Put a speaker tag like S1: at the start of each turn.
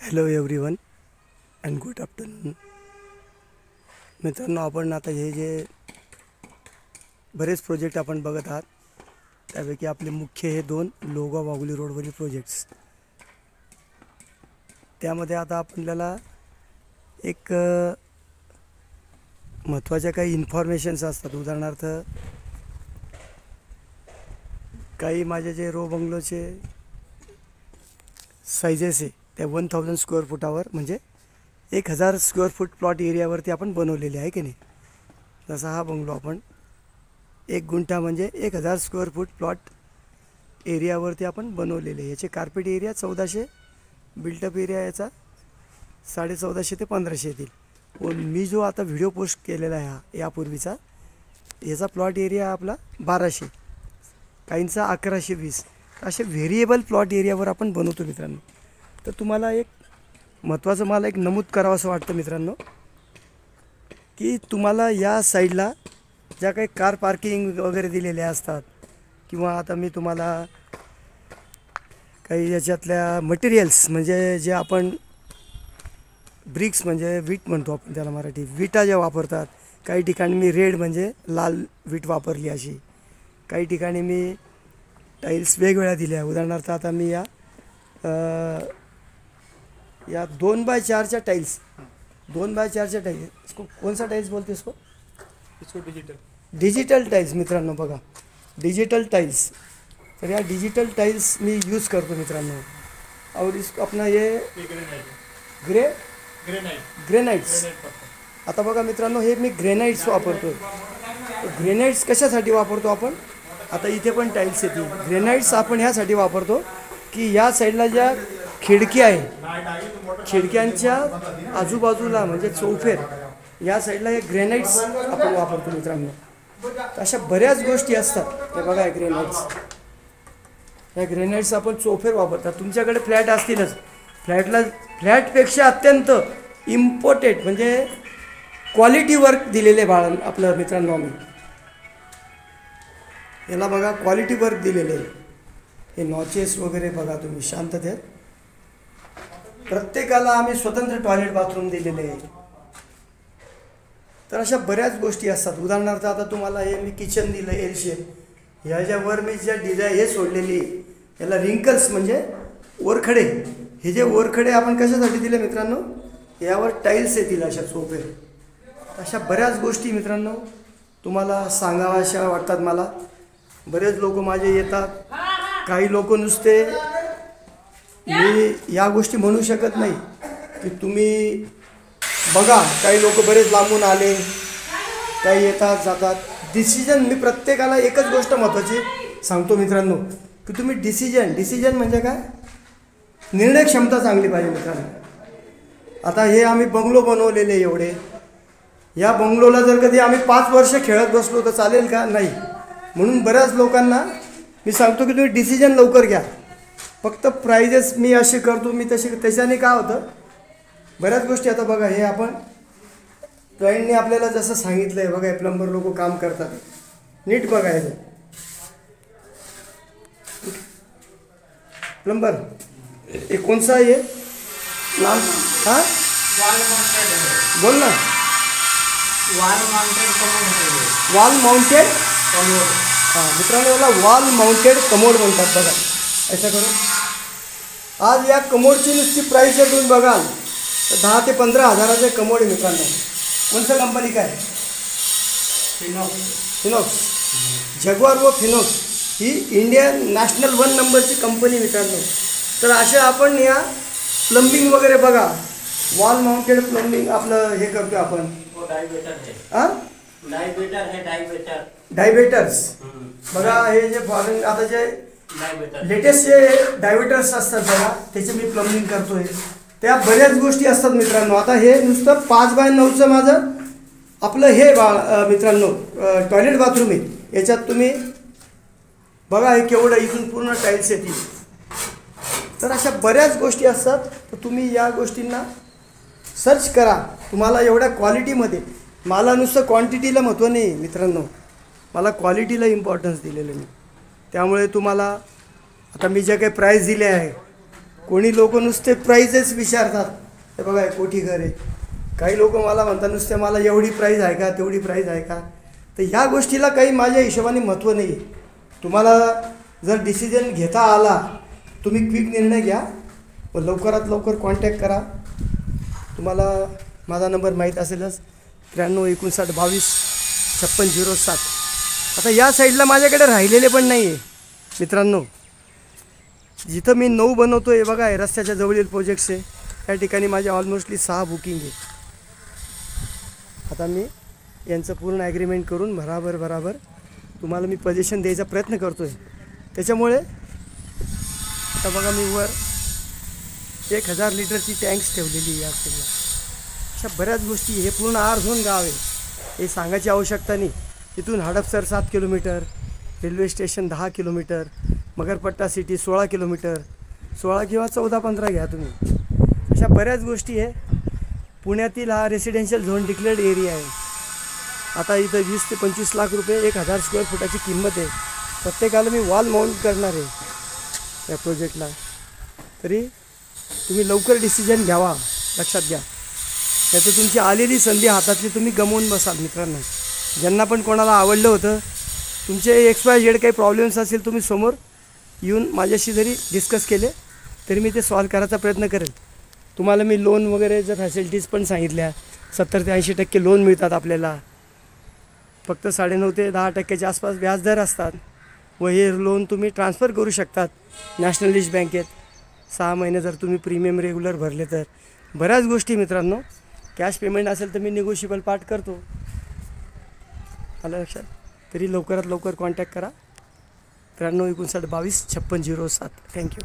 S1: Hello everyone and good afternoon. मित्रांनो, आपण आता हे जे बरेच प्रोजेक्ट आपण बघत आहात त्यापैकी आपले मुख्य हे 2 लोहगाव वाघोली रोडवरील प्रोजेक्ट्स. त्यामध्ये आता आपल्याला एक महत्त्वाच्या काही इन्फॉर्मेशन्स असतात. उदाहरणार्थ काही माझे जे रो बंगलोचे साइजेस आहे त्या 1000 स्क्वेअर फुटावर म्हणजे 1000 स्क्वेअर फूट प्लॉट एरियावरती आपण बनवलेले आहे की नाही. जसा हा बंगलो आपण 1 गुंठा म्हणजे 1000 स्क्वेअर फूट प्लॉट एरियावरती आपण बनवलेले आहे. याचे कार्पेट एरिया 1400, बिल्टअप एरिया याचा 1450 ते 1500 येतील. व मी जो आता व्हिडिओ पोस्ट केलेला आहे यापूर्वीचा, याचा प्लॉट एरिया आपला 1200, काहींचा 1120. असे व्हेरिएबल प्लॉट एरियावर आपण बनवतो मित्रांनो. तर तुम्हाला एक महत्त्वाचं मला एक नमूद करावं असं वाटतं मित्रांनो, की तुम्हाला या साईडला ज्या काही कार पार्किंग वगैरे दिलेल्या असतात किंवा आता मी तुम्हाला काही याच्यातल्या मटेरियल्स म्हणजे जे आपण ब्रिक्स म्हणजे वीट म्हणतो आपण त्याला मराठी विटा ज्या वापरतात, काही ठिकाणी मी रेड म्हणजे लाल वीट वापरली अशी, काही ठिकाणी मी टाइल्स वेगवेगळ्या दिल्या. उदाहरणार्थ आता मी या 2x4च्या टाइल्स 2x4च्या टाइल्स, इसको कौन सा टाइल्स बोलते इसको डिजिटल टाइल्स मित्रांनो. बघा डिजिटल टाइल्स, तर या डिजिटल टाइल्स मी यूज़ करतो मित्रांनो. और इसको अपना ये ग्रेनाइट्स. आता बघा मित्रांनो, हे मी ग्रेनाइट्स वापरतो. ग्रेनाइट्स कशासाठी वापरतो आपण, आता इथे पण टाइल्स येतील. ग्रेनाइट्स आपण ह्यासाठी वापरतो की या साईडला ज्या खिडकी आहे, खिडक्यांच्या आजूबाजूला म्हणजे चौफेर या साईडला हे ग्रेनाइट्स आपण वापरतो मित्रांनो. अशा बऱ्याच गोष्टी असतात. हे बघा ग्रेनाइट्स, ह्या ग्रेनाइट्स आपण चौफेर वापरतात. तुमच्याकडे फ्लॅट असतीलच, फ्लॅटपेक्षा अत्यंत इम्पॉर्टंट म्हणजे क्वालिटी वर्क दिलेले बाळ आपलं मित्रांनो. आम्ही याला बघा क्वालिटी वर्क दिलेले आहे. हे नॉचेस वगैरे बघा तुम्ही शांततेत. प्रत्येकाला आम्ही स्वतंत्र टॉयलेट बाथरूम दिलेले आहे. तर अशा बऱ्याच गोष्टी असतात. उदाहरणार्थ आता तुम्हाला हे मी किचन दिलं एल शेप, ह्याच्यावर मी ज्या डिझाईन हे सोडलेली याला रिंकल्स म्हणजे ओरखडे. हे जे ओरखडे आपण कशासाठी दिले मित्रांनो, यावर टाईल्स येतील अशा सोपे. अशा बऱ्याच गोष्टी मित्रांनो तुम्हाला सांगाव्याशा वाटतात मला. बरेच लोक माझे येतात, काही लोक नुसते, मी या गोष्टी म्हणू शकत नाही की तुम्ही बघा, काही लोक बरेच लांबून आले, काही येतात जातात. डिसिजन मी प्रत्येकाला एकच गोष्ट महत्त्वाची सांगतो मित्रांनो, की तुम्ही डिसिजन म्हणजे काय, निर्णय क्षमता चांगली पाहिजे मित्रांनो. आता हे आम्ही बंगलो बनवलेले एवढे, या बंगलोला जर कधी आम्ही 5 वर्ष खेळत बसलो तर चालेल का, नाही. म्हणून बऱ्याच लोकांना मी सांगतो की तुम्ही डिसिजन लवकर घ्या. फक्त प्राइजेस मी असे करतो, मी तसे, त्याच्याने काय होतं बऱ्याच गोष्टी. आता बघा हे आपण क्लायंटने आपल्याला जसं सांगितलं आहे, बघा हे प्लंबर लोक काम करतात, नीट बघायचं. प्लंबर हे कोणसा आहे नाम, हां बोल ना. Wall mounted commode. हां मित्रांनो, याला वॉल माउंटेड कमोड म्हणतात. बघा असं करून आज या कमोडची नुसती प्राईस जर तुम्ही बघाल तर 10 ते 15 हजाराचे कमोड आहे मित्रांनो. कोणत्या कंपनी काय, फिनॉक्स. जगवार व फिनॉक्स ही इंडियन नॅशनल 1 नंबरची कंपनी मित्रांनो. तर अशा आपण या प्लंबिंग वगैरे बघा, वॉल माउंटेड प्लंबिंग आपलं हे करतो आपण. डायबेटर्स बघा, हे जे फॉरेन आता जे लेटेस्ट जे डायबेटर्स असतात बघा, त्याचे मी प्लंबिंग करतोय. त्या बऱ्याच गोष्टी असतात मित्रांनो. आता हे नुसतं 5x9चं माझं आपलं हे मित्रांनो टॉयलेट बाथरूम आहे. याच्यात तुम्ही बघा हे केवढं इथून पूर्ण टाईल्स येतील. तर अशा बऱ्याच गोष्टी असतात. तर तुम्ही या गोष्टींना सर्च करा. तुम्हाला एवढ्या क्वालिटीमध्ये, मला नुसतं क्वांटिटीला महत्त्व नाही मित्रांनो, मला क्वालिटीला इम्पॉर्टन्स दिलेलं मी. त्यामुळे तुम्हाला आता मी जे काही प्राईस दिले आहे कोणी लोक नुसते प्राईजेस विचारतात. हे बघा हे कोठी घर आहे. काही लोक मला म्हणतात नुसते मला एवढी प्राईज आहे का तेवढी प्राईज आहे का. तर ह्या गोष्टीला काही माझ्या हिशोबाने महत्त्व नाही आहे. तुम्हाला जर डिसिजन घेता आला तुम्ही क्विक निर्णय घ्या व लवकरात लवकर कॉन्टॅक्ट करा. तुम्हाला माझा नंबर माहीत असेलच 9359225607. आता या साईडला माझ्याकडे राहिलेले पण नाही आहे मित्रांनो. जिथं मी 9 बनवतो आहे बघा, हे रस्त्याच्या जवळील प्रोजेक्ट्स आहे. त्या ठिकाणी माझे ऑलमोस्टली 6 बुकिंग आहे. आता मी यांचं पूर्ण ॲग्रीमेंट करून बराबर तुम्हाला मी पोझिशन द्यायचा प्रयत्न करतो आहे. त्याच्यामुळे आता बघा मी वर 1000 लिटरची टँक्स ठेवलेली आहे या साईडला. अशा बऱ्याच गोष्टी. हे पूर्ण आर झोन गाव आहे, हे सांगायची आवश्यकता नाही. इथून Hadapsar 7 kilometre, railway station 10 kilometre, Magarpatta city 16 kilometre, 16 किंवा 14-15 घ्या तुम्ही. अशा बऱ्याच गोष्टी आहे. पुण्यातील हा रेसिडेन्शियल झोन डिक्लेअर्ड एरिया आहे. आता इथं 20 ते 25 लाख रुपये 1000 स्क्वेअर फुटाची किंमत आहे. प्रत्येकाला मी वॉल माउंट करणार आहे या प्रोजेक्टला. तरी तुम्ही लवकर डिसिजन घ्यावा, लक्षात घ्या. त्याचं तुमची आलेली संधी हातातली तुम्ही गमवून बसाल मित्रांनो. ज्यांना पण कोणाला आवडलं होतं, तुमचे XYZ काही प्रॉब्लेम्स असेल तुम्ही समोर येऊन माझ्याशी जरी डिस्कस केले तरी मी ते सॉल्व करायचा प्रयत्न करेल. तुम्हाला मी लोन वगैरे जर फॅसिलिटीज पण सांगितल्या. 70 ते 80% लोन मिळतात आपल्याला. फक्त 9.5 ते 10% आसपास व्याजदर असतात व हे लोन तुम्ही ट्रान्सफर करू शकतात नॅशनलिस्ट बँकेत 6 महिने जर तुम्ही प्रीमियम रेग्युलर भरले तर. बऱ्याच गोष्टी मित्रांनो. कॅश पेमेंट असेल तर मी निगोशिएबल पार्ट करतो. आलं लक्षात. तरी लवकरात लवकर कॉन्टॅक्ट करा. 9359225607. थँक्यू.